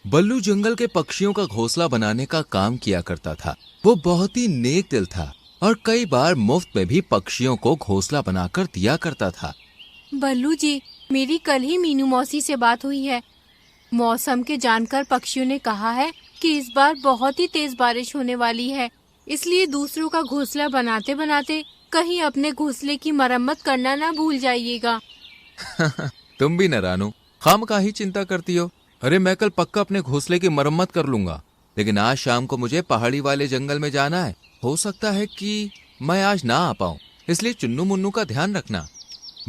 बल्लू जंगल के पक्षियों का घोंसला बनाने का काम किया करता था। वो बहुत ही नेक दिल था और कई बार मुफ्त में भी पक्षियों को घोंसला बनाकर दिया करता था। बल्लू जी, मेरी कल ही मीनू मौसी से बात हुई है। मौसम के जानकर पक्षियों ने कहा है कि इस बार बहुत ही तेज बारिश होने वाली है, इसलिए दूसरों का घोंसला बनाते बनाते कहीं अपने घोंसले की मरम्मत करना ना भूल जाइएगा। तुम भी न रानू, खामखा चिंता करती हो। अरे मैं कल पक्का अपने घोंसले की मरम्मत कर लूंगा, लेकिन आज शाम को मुझे पहाड़ी वाले जंगल में जाना है। हो सकता है कि मैं आज ना आ पाऊं, इसलिए चुन्नू मुन्नू का ध्यान रखना।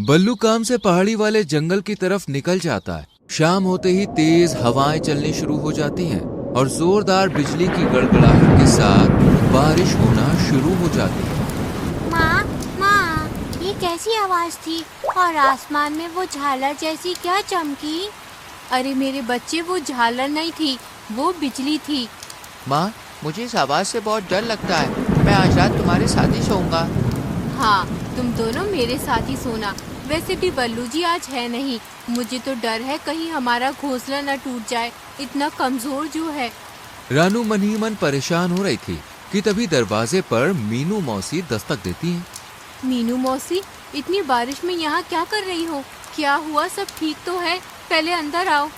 बल्लू काम से पहाड़ी वाले जंगल की तरफ निकल जाता है। शाम होते ही तेज हवाएं चलनी शुरू हो जाती हैं और जोरदार बिजली की गड़गड़ाहट के साथ बारिश होना शुरू हो जाती है। माँ, माँ, ये कैसी आवाज थी और आसमान में वो झालर जैसी क्या चमकी? अरे मेरे बच्चे, वो झालर नहीं थी, वो बिजली थी। माँ, मुझे इस आवाज से बहुत डर लगता है। मैं आज रात तुम्हारे साथ ही सोऊंगा। हाँ, तुम दोनों मेरे साथ ही सोना। वैसे भी बल्लू जी आज है नहीं। मुझे तो डर है कहीं हमारा घोंसला न टूट जाए, इतना कमजोर जो है। रानू मन ही मन परेशान हो रही थी कि तभी दरवाजे पर मीनू मौसी दस्तक देती हैं। मीनू मौसी, इतनी बारिश में यहाँ क्या कर रही हो? क्या हुआ? सब ठीक तो है? पहले अंदर आओ।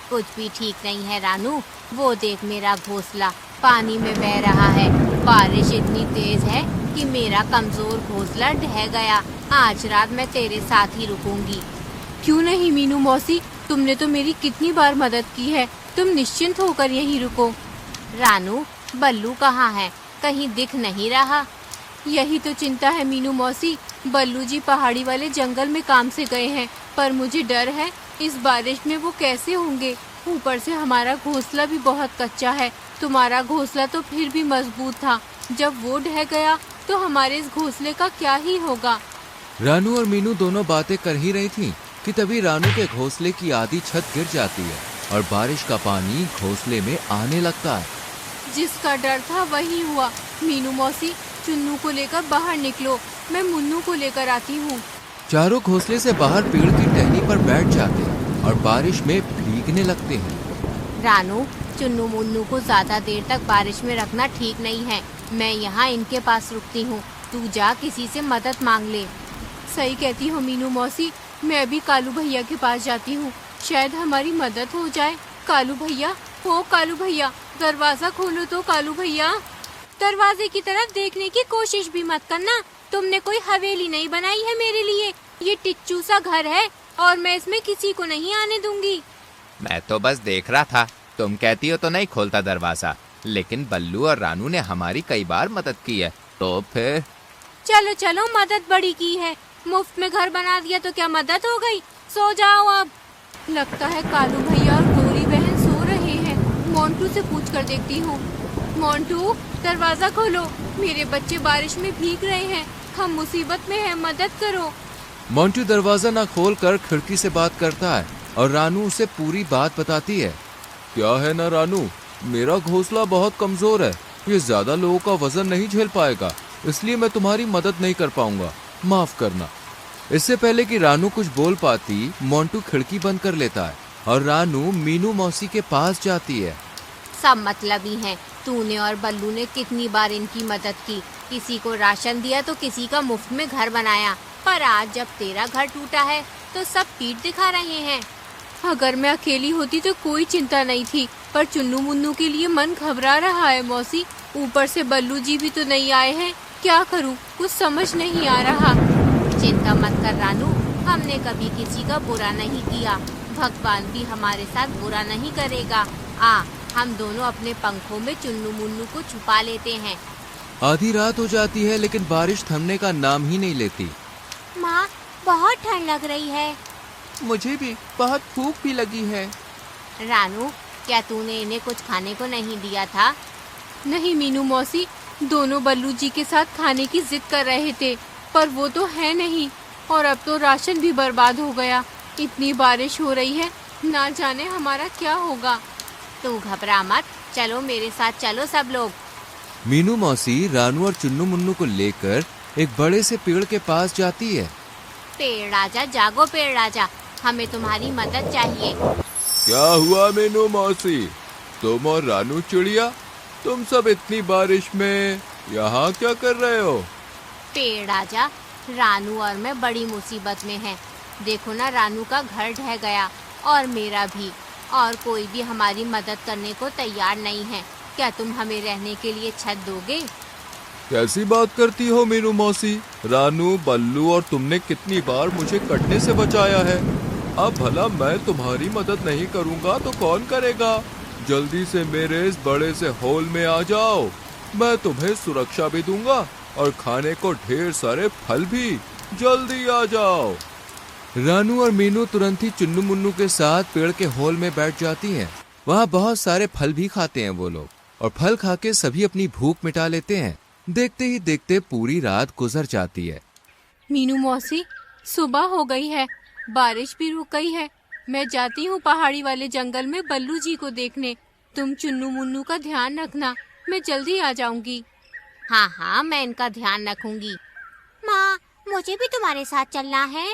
कुछ भी ठीक नहीं है रानू। वो देख, मेरा घोंसला पानी में बह रहा है। बारिश इतनी तेज है कि मेरा कमजोर घोंसला ढह गया। आज रात मैं तेरे साथ ही रुकूंगी। क्यों नहीं मीनू मौसी, तुमने तो मेरी कितनी बार मदद की है। तुम निश्चिंत होकर यहीं रुको। रानू, बल्लू कहाँ है? कहीं दिख नहीं रहा। यही तो चिंता है मीनू मौसी। बल्लू जी पहाड़ी वाले जंगल में काम से गए हैं, पर मुझे डर है इस बारिश में वो कैसे होंगे। ऊपर से हमारा घोंसला भी बहुत कच्चा है। तुम्हारा घोंसला तो फिर भी मजबूत था, जब वो ढह गया तो हमारे इस घोंसले का क्या ही होगा। रानू और मीनू दोनों बातें कर ही रही थीं कि तभी रानू के घोंसले की आधी छत गिर जाती है और बारिश का पानी घोंसले में आने लगता है। जिसका डर था वही हुआ। मीनू मौसी, चुन्नू को लेकर बाहर निकलो, मैं मुन्नू को लेकर आती हूँ। चारों घोंसले से बाहर पेड़ की टहनी पर बैठ जाते हैं और बारिश में भीगने लगते हैं। रानू, चुन्नू मुन्नू को ज्यादा देर तक बारिश में रखना ठीक नहीं है। मैं यहाँ इनके पास रुकती हूँ, तू जा किसी से मदद मांग ले। सही कहती हो मीनू मौसी, मैं अभी कालू भैया के पास जाती हूँ, शायद हमारी मदद हो जाए। कालू भैया, हो कालू भैया, दरवाजा खोलो तो कालू भैया। दरवाजे की तरफ देखने की कोशिश भी मत करना। तुमने कोई हवेली नहीं बनाई है मेरे लिए। ये टिच्चू सा घर है और मैं इसमें किसी को नहीं आने दूंगी। मैं तो बस देख रहा था, तुम कहती हो तो नहीं खोलता दरवाजा, लेकिन बल्लू और रानू ने हमारी कई बार मदद की है, तो फिर। चलो चलो, मदद बड़ी की है। मुफ्त में घर बना दिया तो क्या मदद हो गई? सो जाओ अब। लगता है कालू भैया और गोरी बहन सो रहे हैं। मोंटू से पूछ कर देखती हूँ। मोंटू, दरवाजा खोलो, मेरे बच्चे बारिश में भीग रहे हैं, हम मुसीबत में हैं, मदद करो। मोंटू दरवाजा न खोलकर खिड़की से बात करता है और रानू उसे पूरी बात बताती है। क्या है ना रानू, मेरा घोंसला बहुत कमजोर है, ये ज्यादा लोगों का वजन नहीं झेल पाएगा, इसलिए मैं तुम्हारी मदद नहीं कर पाऊंगा, माफ करना। इससे पहले कि रानू कुछ बोल पाती, मोंटू खिड़की बंद कर लेता है और रानू मीनू मौसी के पास जाती है। सब मतलबी हैं। तूने और बल्लू ने कितनी बार इनकी मदद की, किसी को राशन दिया तो किसी का मुफ्त में घर बनाया, पर आज जब तेरा घर टूटा है तो सब पीठ दिखा रहे हैं। अगर मैं अकेली होती तो कोई चिंता नहीं थी, पर चुन्नू मुन्नू के लिए मन घबरा रहा है मौसी। ऊपर से बल्लू जी भी तो नहीं आए हैं, क्या करूं, कुछ समझ नहीं आ रहा। चिंता मत कर रानू, हमने कभी किसी का बुरा नहीं किया। भगवान भी हमारे साथ बुरा नहीं करेगा। हम दोनों अपने पंखों में चुन्नू मुन्नू को छुपा लेते हैं। आधी रात हो जाती है लेकिन बारिश थमने का नाम ही नहीं लेती। माँ, बहुत ठंड लग रही है। मुझे भी बहुत भूख भी लगी है। रानू, क्या तूने इन्हें कुछ खाने को नहीं दिया था? नहीं मीनू मौसी, दोनों बल्लू जी के साथ खाने की जिद कर रहे थे, पर वो तो है नहीं, और अब तो राशन भी बर्बाद हो गया। इतनी बारिश हो रही है, ना जाने हमारा क्या होगा। तू घबरा मत, चलो मेरे साथ चलो सब लोग। मीनू मौसी रानू और चुन्नू मुन्नू को लेकर एक बड़े से पेड़ के पास जाती है। पेड़ राजा जागो, पेड़ राजा, हमें तुम्हारी मदद चाहिए। क्या हुआ मीनू मौसी, तुम और रानू चिड़िया, तुम सब इतनी बारिश में यहाँ क्या कर रहे हो? पेड़ राजा, रानू और मैं बड़ी मुसीबत में हैं। देखो ना, रानू का घर ढह गया और मेरा भी, और कोई भी हमारी मदद करने को तैयार नहीं है। क्या तुम हमें रहने के लिए छत दोगे? कैसी बात करती हो मीनू मौसी? रानू, बल्लू और तुमने कितनी बार मुझे कटने से बचाया है। अब भला मैं तुम्हारी मदद नहीं करूँगा तो कौन करेगा? जल्दी से मेरे इस बड़े से होल में आ जाओ, मैं तुम्हें सुरक्षा भी दूंगा और खाने को ढेर सारे फल भी। जल्दी आ जाओ। रानू और मीनू तुरंत ही चुन्नू मुन्नू के साथ पेड़ के होल में बैठ जाती हैं। वहाँ बहुत सारे फल भी खाते हैं वो लोग, और फल खा के सभी अपनी भूख मिटा लेते हैं। देखते ही देखते पूरी रात गुजर जाती है। मीनू मौसी, सुबह हो गई है, बारिश भी रुक गई है। मैं जाती हूँ पहाड़ी वाले जंगल में बल्लू जी को देखने। तुम चुन्नू मुन्नू का ध्यान रखना, मैं जल्दी आ जाऊंगी। हाँ हाँ, मैं इनका ध्यान रखूंगी। माँ, मुझे भी तुम्हारे साथ चलना है।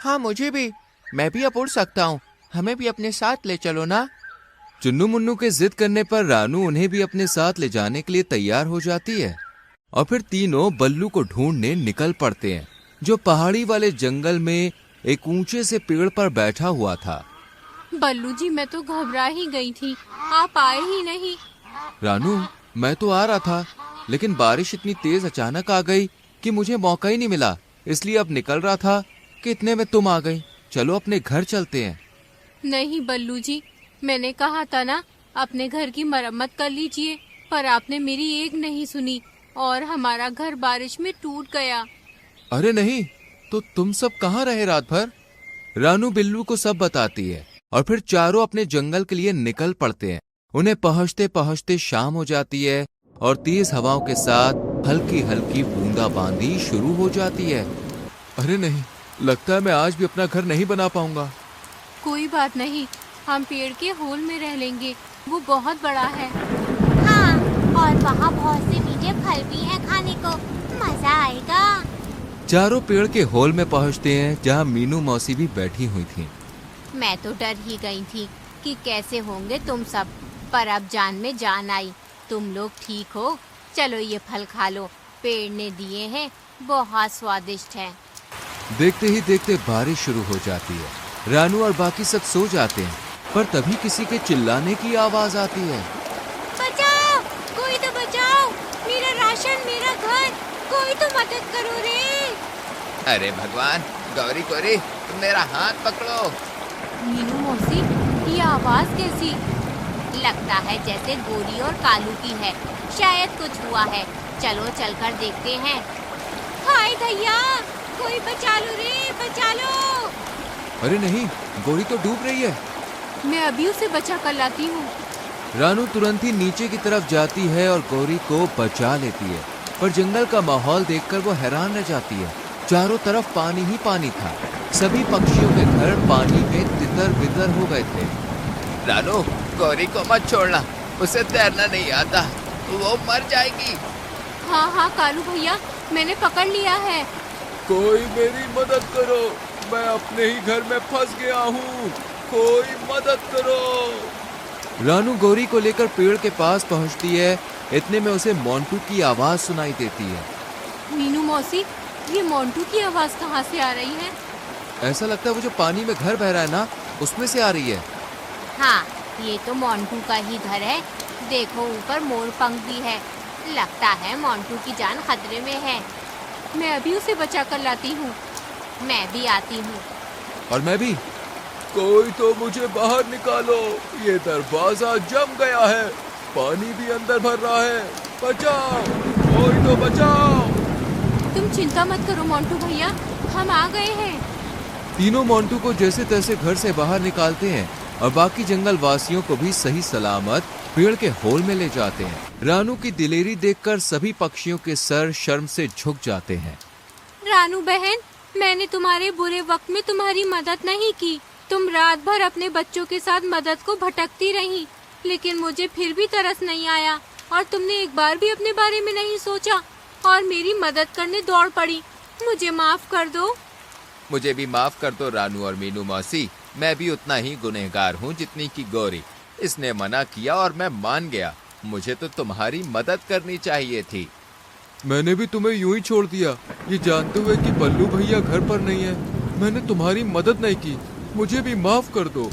हाँ मुझे भी, मैं भी अब उड़ सकता हूँ, हमें भी अपने साथ ले चलो ना। चुन्नू मुन्नू के जिद करने पर रानू उन्हें भी अपने साथ ले जाने के लिए तैयार हो जाती है, और फिर तीनों बल्लू को ढूंढने निकल पड़ते हैं, जो पहाड़ी वाले जंगल में एक ऊंचे से पेड़ पर बैठा हुआ था। बल्लू जी, मैं तो घबरा ही गई थी, आप आए ही नहीं। रानू, मैं तो आ रहा था, लेकिन बारिश इतनी तेज अचानक आ गई कि मुझे मौका ही नहीं मिला। इसलिए अब निकल रहा था कि इतने में तुम आ गई। चलो अपने घर चलते हैं। नहीं बल्लू जी, मैंने कहा था ना, अपने घर की मरम्मत कर लीजिए, पर आपने मेरी एक नहीं सुनी और हमारा घर बारिश में टूट गया। अरे नहीं, तो तुम सब कहाँ रहे रात भर? रानू बिल्लू को सब बताती है, और फिर चारों अपने जंगल के लिए निकल पड़ते हैं। उन्हें पहुँचते पहुँचते शाम हो जाती है, और तेज हवाओं के साथ हल्की हल्की बूंदाबांदी शुरू हो जाती है। अरे नहीं, लगता है मैं आज भी अपना घर नहीं बना पाऊंगा। कोई बात नहीं, हम पेड़ के होल में रह लेंगे, वो बहुत बड़ा है। हाँ, और वहाँ बहुत से मीठे फल भी हैं खाने को, मजा आएगा। चारों पेड़ के होल में पहुंचते हैं, जहाँ मीनू मौसी भी बैठी हुई थी। मैं तो डर ही गई थी कि कैसे होंगे तुम सब, पर अब जान में जान आई। तुम लोग ठीक हो? चलो ये फल खा लो, पेड़ ने दिए हैं, बहुत स्वादिष्ट है। देखते ही देखते बारिश शुरू हो जाती है। रानू और बाकी सब सो जाते हैं, पर तभी किसी के चिल्लाने की आवाज आती है। बचाओ, कोई तो बचाओ, मेरा राशन, मेरा घर, कोई तो मदद करो रे। अरे भगवान, गौरी गौरी, तुम मेरा हाथ पकड़ो। मीनू मौसी, ये आवाज कैसी? लगता है जैसे गोरी और कालू की है, शायद कुछ हुआ है। चलो चलकर देखते हैं। हाय भैया, कोई बचा लो रे, बचा लो। अरे नहीं, गोरी तो डूब रही है। मैं अभी उसे बचा कर लाती हूँ। रानू तुरंत ही नीचे की तरफ जाती है और गौरी को बचा लेती है, पर जंगल का माहौल देखकर वो हैरान रह जाती है। चारों तरफ पानी ही पानी था। सभी पक्षियों के घर पानी में तितर बितर हो गए थे। रानू, गौरी को मत छोड़ना, उसे तैरना नहीं आता, वो मर जाएगी। हाँ हाँ कालू भैया, मैंने पकड़ लिया है। कोई मेरी मदद करो, मैं अपने ही घर में फंस गया हूँ, कोई मदद करो। रानू गौरी को लेकर पेड़ के पास पहुँचती है। इतने में उसे मोंटू की आवाज सुनाई देती है। मीनू मौसी, ये मोंटू की आवाज कहाँ से आ रही है? ऐसा लगता है वो जो पानी में घर बह रहा है ना, उसमें से आ रही है। हाँ, ये तो मोंटू का ही घर है। देखो ऊपर मोर पंख भी है, लगता है मोंटू की जान खतरे में है। मैं अभी उसे बचा कर लाती हूँ। मैं भी आती हूँ। और मैं भी। कोई तो मुझे बाहर निकालो, ये दरवाजा जम गया है, पानी भी अंदर भर रहा है। बचाओ, कोई तो बचाओ। तुम चिंता मत करो मोंटू भैया, हम आ गए हैं। तीनों मोंटू को जैसे तैसे घर से बाहर निकालते हैं और बाकी जंगल वासियों को भी सही सलामत पेड़ के होल में ले जाते हैं। रानू की दिलेरी देखकर सभी पक्षियों के सर शर्म से झुक जाते हैं। रानू बहन, मैंने तुम्हारे बुरे वक्त में तुम्हारी मदद नहीं की। तुम रात भर अपने बच्चों के साथ मदद को भटकती रही, लेकिन मुझे फिर भी तरस नहीं आया और तुमने एक बार भी अपने बारे में नहीं सोचा और मेरी मदद करने दौड़ पड़ी। मुझे माफ कर दो। मुझे भी माफ कर दो रानू और मीनू मौसी, मैं भी उतना ही गुनहगार हूँ जितनी की गौरी। इसने मना किया और मैं मान गया। मुझे तो तुम्हारी मदद करनी चाहिए थी। मैंने भी तुम्हें यूं ही छोड़ दिया, ये जानते हुए कि बल्लू भैया घर पर नहीं है। मैंने तुम्हारी मदद नहीं की, मुझे भी माफ कर दो।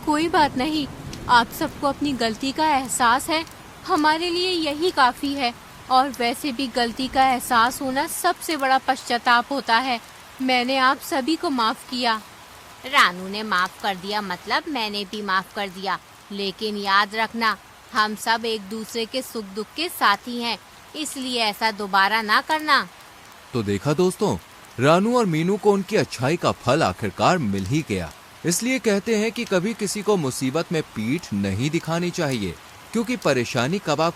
कोई बात नहीं, आप सबको अपनी गलती का एहसास है, हमारे लिए यही काफी है। और वैसे भी गलती का एहसास होना सबसे बड़ा पश्चाताप होता है। मैंने आप सभी को माफ किया। रानू ने माफ कर दिया मतलब मैंने भी माफ कर दिया, लेकिन याद रखना हम सब एक दूसरे के सुख दुख के साथी हैं, इसलिए ऐसा दोबारा ना करना। तो देखा दोस्तों, रानू और मीनू को उनकी अच्छाई का फल आखिरकार मिल ही गया। इसलिए कहते हैं कि कभी किसी को मुसीबत में पीठ नहीं दिखानी चाहिए, क्योंकि परेशानी कब आप